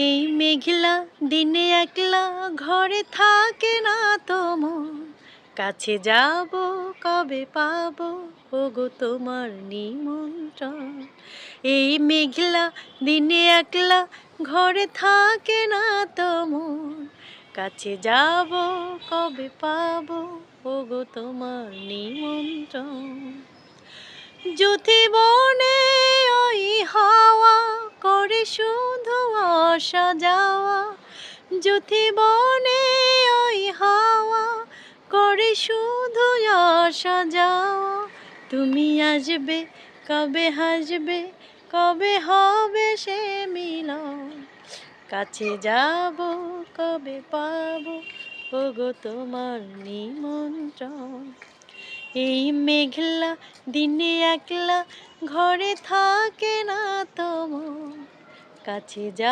এই মেঘলা দিনে একলা ঘরে থাকে না তো মন, কাছে যাব কবে পাবো ওগো তোমার নিমন্ত্রণ। এই মেঘলা দিনে একলা ঘরে থাকে না তো মন, কাছে যাব কবে পাবো ওগো তোমার নিমন্ত্রণ। যুথি বনে ওই হাওয়া করে শুধু আসা যাওয়া, যুথি বনে ওই হাওয়া করে শুধু আসা যাওয়া। তুমি আসবে কবে, হাসবে কবে, হবে সে মিলন, কাছে যাব কবে পাবো ওগো তোমার নিমন্ত্রণ। এই মেঘলা দিনে একলা ঘরে থাকে না তো মন, কাছে যা